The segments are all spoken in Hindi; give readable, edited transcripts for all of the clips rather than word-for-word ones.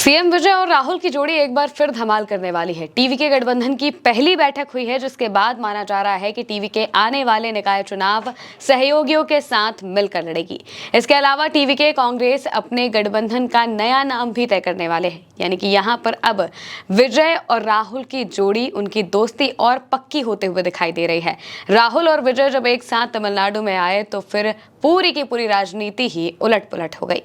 सीएम विजय और राहुल की जोड़ी एक बार फिर धमाल करने वाली है। टीवी के गठबंधन की पहली बैठक हुई है, जिसके बाद माना जा रहा है कि टीवी के आने वाले निकाय चुनाव सहयोगियों के साथ मिलकर लड़ेगी। इसके अलावा टीवी के कांग्रेस अपने गठबंधन का नया नाम भी तय करने वाले हैं, यानी कि यहाँ पर अब विजय और राहुल की जोड़ी, उनकी दोस्ती और पक्की होते हुए दिखाई दे रही है। राहुल और विजय जब एक साथ तमिलनाडु में आए तो फिर पूरी की पूरी राजनीति ही उलट पुलट हो गई।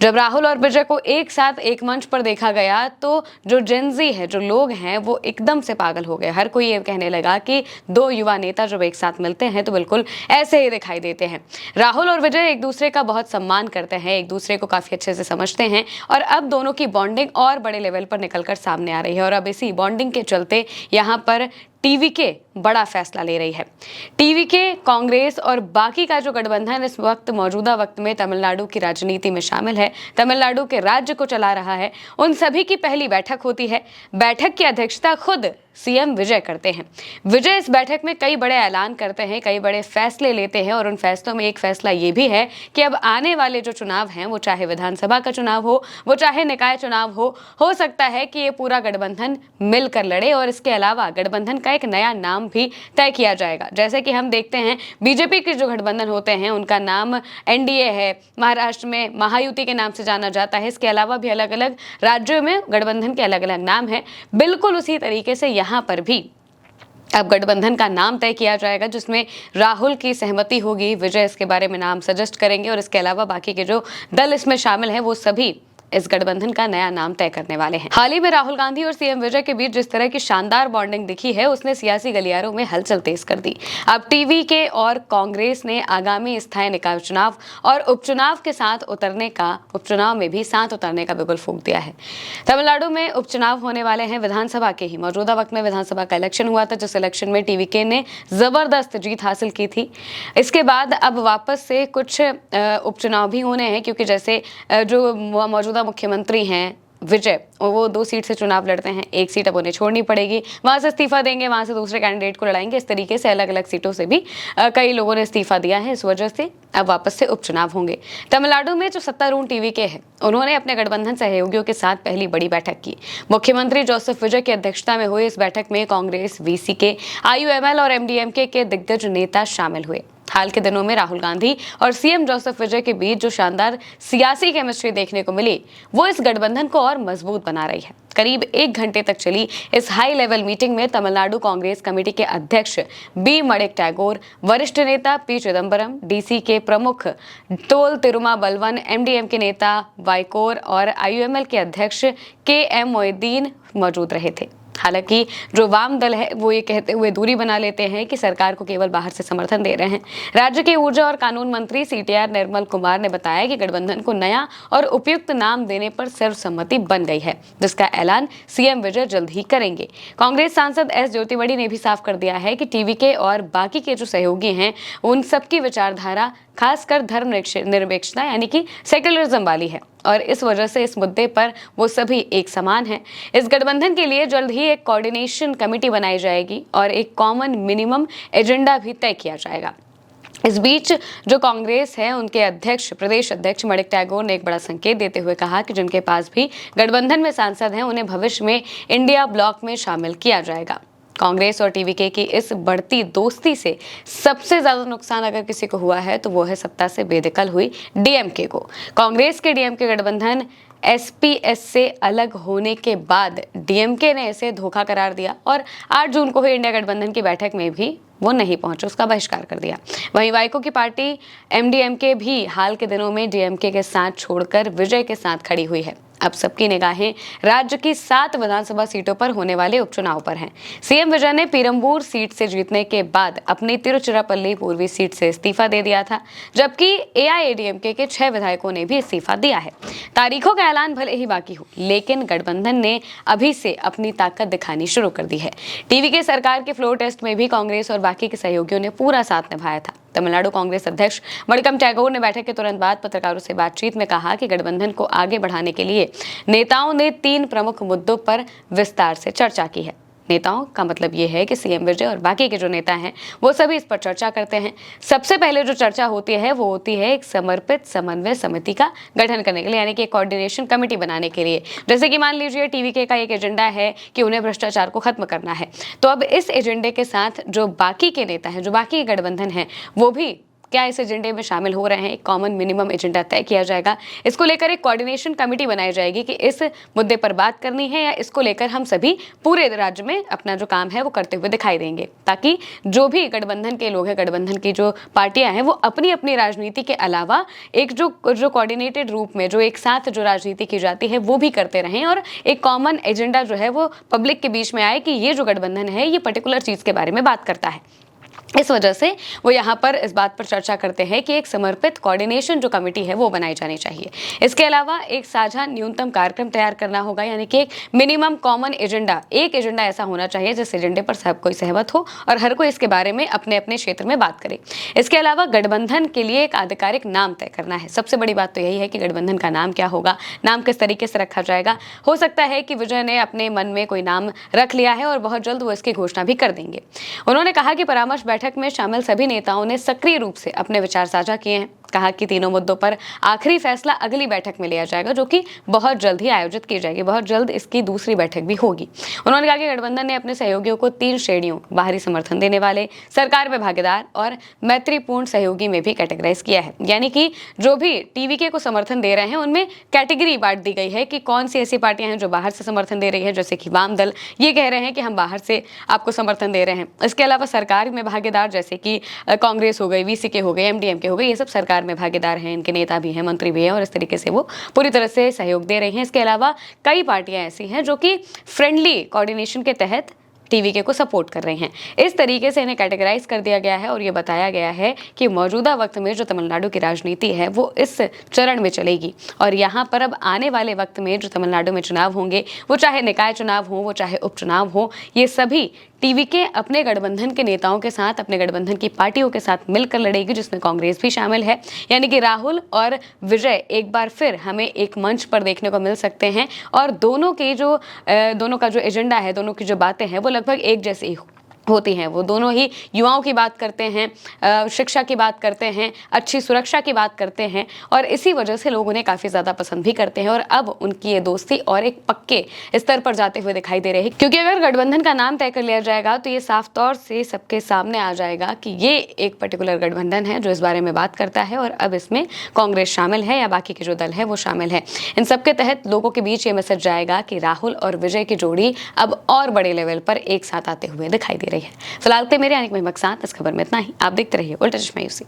जब राहुल और विजय को एक साथ एक मंच पर देखा गया तो जो जेनजी है, जो लोग हैं, वो एकदम से पागल हो गए। हर कोई ये कहने लगा कि दो युवा नेता जब एक साथ मिलते हैं तो बिल्कुल ऐसे ही दिखाई देते हैं। राहुल और विजय एक दूसरे का बहुत सम्मान करते हैं, एक दूसरे को काफी अच्छे से समझते हैं और अब दोनों की बॉन्डिंग और बड़े लेवल पर निकलकर सामने आ रही है। और अब इसी बॉन्डिंग के चलते यहाँ पर टीवी के बड़ा फैसला ले रही है। टीवी के कांग्रेस और बाकी का जो गठबंधन इस वक्त मौजूदा वक्त में तमिलनाडु की राजनीति में शामिल है, तमिलनाडु के राज्य को चला रहा है, उन सभी की पहली बैठक होती है। बैठक की अध्यक्षता खुद सीएम विजय करते हैं। विजय इस बैठक में कई बड़े ऐलान करते हैं, कई बड़े फैसले लेते हैं और उन फैसलों में एक फैसला ये भी है कि अब आने वाले जो चुनाव हैं, वो चाहे विधानसभा का चुनाव हो, वो चाहे निकाय चुनाव हो सकता है कि ये पूरा गठबंधन मिलकर लड़े और इसके अलावा गठबंधन का एक नया नाम भी तय किया जाएगा। जैसे कि हम देखते हैं बीजेपी के जो गठबंधन होते हैं उनका नाम एनडीए है, महाराष्ट्र में महायुति के नाम से जाना जाता है। इसके अलावा भी अलग अलग राज्यों में गठबंधन के अलग अलग नाम है। बिल्कुल उसी तरीके से यहाँ पर भी अब गठबंधन का नाम तय किया जाएगा, जिसमें राहुल की सहमति होगी, विजय इसके बारे में नाम सजेस्ट करेंगे और इसके अलावा बाकी के जो दल इसमें शामिल हैं वो सभी इस गठबंधन का नया नाम तय करने वाले हैं। हाल ही में राहुल गांधी और सीएम विजय के बीच जिस तरह की शानदार बॉन्डिंग दिखी है, उसने सियासी गलियारों में हलचल तेज कर दी। अब टीवी के और कांग्रेस ने आगामी स्थायी निकाय चुनाव और उपचुनाव के साथ उपचुनाव में भी साथ उतरने का बिगुल फूंक दिया है। तमिलनाडु में उपचुनाव होने वाले हैं, विधानसभा के ही। मौजूदा वक्त में विधानसभा का इलेक्शन हुआ था, जिस इलेक्शन में टीवी के ने जबरदस्त जीत हासिल की थी। इसके बाद अब वापस से कुछ उपचुनाव भी होने हैं, क्योंकि जैसे जो मौजूदा मुख्यमंत्री हैं विजय, वो 2 सीट से चुनाव लड़ते हैं, 1 सीट अब उन्हें छोड़नी पड़ेगी, वहां से इस्तीफा देंगे, वहां से दूसरे कैंडिडेट को लड़ाएंगे। इस तरीके से अलग अलग सीटों से भी कई लोगों ने इस्तीफा दिया है। इस वजह से अब वापस से उपचुनाव होंगे। तमिलनाडु में जो सत्तारूढ़ टीवी के हैं, उन्होंने अपने गठबंधन सहयोगियों के साथ पहली बड़ी बैठक की। मुख्यमंत्री जोसेफ विजय की अध्यक्षता में हुई इस बैठक में कांग्रेस, वीसीके, आईयूएमएल और एमडीएमके के दिग्गज नेता शामिल हुए। हाल के दिनों में राहुल गांधी और सीएम जोसेफ विजय के बीच जो शानदार सियासी केमिस्ट्री देखने को मिली, वो इस गठबंधन को और मजबूत बना रही है। करीब 1 घंटे तक चली इस हाई लेवल मीटिंग में तमिलनाडु कांग्रेस कमेटी के अध्यक्ष बी मणिक टैगोर, वरिष्ठ नेता पी चिदम्बरम, डीसी के प्रमुख तोल तिरुमाबलवन, एमडीएम के नेता वाइकोर और आईयूएमएल के अध्यक्ष के एम मोइनुद्दीन मौजूद रहे थे। हालांकि जो वाम दल है वो ये कहते हुए दूरी बना लेते हैं कि सरकार को केवल बाहर से समर्थन दे रहे हैं। राज्य के ऊर्जा और कानून मंत्री सीटीआर निर्मल कुमार ने बताया कि गठबंधन को नया और उपयुक्त नाम देने पर सर्वसम्मति बन गई है, जिसका ऐलान सीएम विजय जल्द ही करेंगे। कांग्रेस सांसद एस ज्योतिमणि ने भी साफ कर दिया है कि टीवी के और बाकी के जो सहयोगी हैं, उन सबकी विचारधारा खासकर धर्मनिरपेक्षता यानी कि सेक्युलरिज्म वाली है और इस वजह से इस मुद्दे पर वो सभी एक समान हैं। इस गठबंधन के लिए जल्द ही एक कोऑर्डिनेशन कमेटी बनाई जाएगी और एक कॉमन मिनिमम एजेंडा भी तय किया जाएगा। इस बीच जो कांग्रेस है, उनके अध्यक्ष, प्रदेश अध्यक्ष मणिक टैगोर ने एक बड़ा संकेत देते हुए कहा कि जिनके पास भी गठबंधन में सांसद हैं, उन्हें भविष्य में इंडिया ब्लॉक में शामिल किया जाएगा। कांग्रेस और टीवीके की इस बढ़ती दोस्ती से सबसे ज्यादा नुकसान अगर किसी को हुआ है तो वो है सत्ता से बेदखल हुई डीएमके को। कांग्रेस के डीएमके गठबंधन एसपीएस से अलग होने के बाद डीएमके ने इसे धोखा करार दिया और 8 जून को हुई इंडिया गठबंधन की बैठक में भी वो नहीं पहुंचे, उसका बहिष्कार कर दिया। वहीं वाइको की पार्टी एमडीएमके भी हाल के दिनों में डीएमके के साथ छोड़कर विजय के साथ खड़ी हुई है। अब सबकी निगाहें राज्य की 7 विधानसभा सीटों पर होने वाले उपचुनाव पर हैं। सीएम विजय ने पेरंबूर सीट से जीतने के बाद अपनी तिरुचिरापल्ली पूर्वी सीट से इस्तीफा दे दिया था, जबकि एआईएडीएमके के 6 विधायकों ने भी इस्तीफा दिया है। तारीखों का ऐलान भले ही बाकी हो, लेकिन गठबंधन ने अभी से अपनी ताकत दिखानी शुरू कर दी है। टीवी के सरकार के फ्लोर टेस्ट में भी कांग्रेस और बाकी के सहयोगियों ने पूरा साथ निभाया था। तमिलनाडु कांग्रेस अध्यक्ष मणिकम टैगोर ने बैठक के तुरंत बाद पत्रकारों से बातचीत में कहा कि गठबंधन को आगे बढ़ाने के लिए नेताओं ने 3 प्रमुख मुद्दों पर विस्तार से चर्चा की है। नेताओं का मतलब ये है कि सीएम विजय और बाकी के जो नेता हैं वो सभी इस पर चर्चा करते हैं। सबसे पहले जो चर्चा होती है वो होती है एक समर्पित समन्वय समिति का गठन करने के लिए, यानी कि एक कोऑर्डिनेशन कमेटी बनाने के लिए। जैसे कि मान लीजिए टीवीके का एक एजेंडा है कि उन्हें भ्रष्टाचार को खत्म करना है, तो अब इस एजेंडे के साथ जो बाकी के नेता हैं, जो बाकी के गठबंधन हैं, वो भी क्या इस एजेंडे में शामिल हो रहे हैं। एक कॉमन मिनिमम एजेंडा तय किया जाएगा। इसको लेकर एक कोऑर्डिनेशन कमेटी बनाई जाएगी कि इस मुद्दे पर बात करनी है या इसको लेकर हम सभी पूरे राज्य में अपना जो काम है वो करते हुए दिखाई देंगे, ताकि जो भी गठबंधन के लोग हैं, गठबंधन की जो पार्टियां हैं, वो अपनी अपनी राजनीति के अलावा एक जो कोऑर्डिनेटेड रूप में जो एक साथ जो राजनीति की जाती है वो भी करते रहें और एक कॉमन एजेंडा जो है वो पब्लिक के बीच में आए कि ये जो गठबंधन है ये पर्टिकुलर चीज के बारे में बात करता है। इस वजह से वो यहाँ पर इस बात पर चर्चा करते हैं कि एक समर्पित कोऑर्डिनेशन जो कमेटी है वो बनाई जानी चाहिए। इसके अलावा एक साझा न्यूनतम कार्यक्रम तैयार करना होगा, यानी कि एक मिनिमम कॉमन एजेंडा, एक एजेंडा ऐसा होना चाहिए जिस एजेंडे पर सब कोई सहमत हो और हर कोई इसके बारे में अपने अपने क्षेत्र में बात करे। इसके अलावा गठबंधन के लिए एक आधिकारिक नाम तय करना है। सबसे बड़ी बात तो यही है कि गठबंधन का नाम क्या होगा, नाम किस तरीके से रखा जाएगा। हो सकता है कि विजय ने अपने मन में कोई नाम रख लिया है और बहुत जल्द वो इसकी घोषणा भी कर देंगे। उन्होंने कहा कि परामर्श बैठक में शामिल सभी नेताओं ने सक्रिय रूप से अपने विचार साझा किए हैं। कहा कि तीनों मुद्दों पर आखिरी फैसला अगली बैठक में लिया जाएगा, जो कि बहुत जल्द ही आयोजित की जाएगी। बहुत जल्द इसकी दूसरी बैठक भी होगी। उन्होंने कहा कि गठबंधन ने अपने सहयोगियों को 3 श्रेणियों, बाहरी समर्थन देने वाले, सरकार में भागीदार और मैत्रीपूर्ण सहयोगी में भी कैटेगराइज किया है। यानी कि जो भी टीवीके को समर्थन दे रहे हैं उनमें कैटेगरी बांट दी गई है कि कौन सी ऐसी पार्टियां हैं जो बाहर से समर्थन दे रही है, जैसे कि वाम दल ये कह रहे हैं कि हम बाहर से आपको समर्थन दे रहे हैं। इसके अलावा सरकार में भागीदार जैसे कि कांग्रेस हो गई, वीसीके हो गई, एमडीएमके हो गई, ये सब सरकार में भागीदार हैं, इनके नेता भी हैं, मंत्री भी हैं और इस तरीके से वो पूरी तरह से सहयोग दे रहे हैं। इसके अलावा कई पार्टियां ऐसी हैं जो कि फ्रेंडली कोऑर्डिनेशन के तहत टीवीके को सपोर्ट कर रहे हैं। इस तरीके से इन्हें कैटेगराइज कर दिया गया है और ये बताया गया है कि मौजूदा वक्त में जो तमिलनाडु की राजनीति है वो इस चरण में चलेगी और यहाँ पर अब आने वाले वक्त में जो तमिलनाडु में चुनाव होंगे, वो चाहे निकाय चुनाव हो, वो चाहे उपचुनाव हो, ये सभी टीवीके अपने गठबंधन के नेताओं के साथ, अपने गठबंधन की पार्टियों के साथ मिलकर लड़ेगी, जिसमें कांग्रेस भी शामिल है। यानी कि राहुल और विजय एक बार फिर हमें एक मंच पर देखने को मिल सकते हैं और दोनों का जो एजेंडा है, दोनों की जो बातें हैं वो लगभग एक जैसी होती हैं। वो दोनों ही युवाओं की बात करते हैं, शिक्षा की बात करते हैं, अच्छी सुरक्षा की बात करते हैं और इसी वजह से लोग उन्हें काफ़ी ज़्यादा पसंद भी करते हैं और अब उनकी ये दोस्ती और एक पक्के स्तर पर जाते हुए दिखाई दे रहे हैं। क्योंकि अगर गठबंधन का नाम तय कर लिया जाएगा तो ये साफ तौर से सबके सामने आ जाएगा कि ये एक पर्टिकुलर गठबंधन है जो इस बारे में बात करता है और अब इसमें कांग्रेस शामिल है या बाकी के जो दल है वो शामिल है। इन सबके तहत लोगों के बीच ये मैसेज जाएगा कि राहुल और विजय की जोड़ी अब और बड़े लेवल पर एक साथ आते हुए दिखाई दे रही है। फिलहाल तो मेरे यानी कि इस खबर में इतना ही। आप देखते रहिए उल्टा चश्मा यूसी।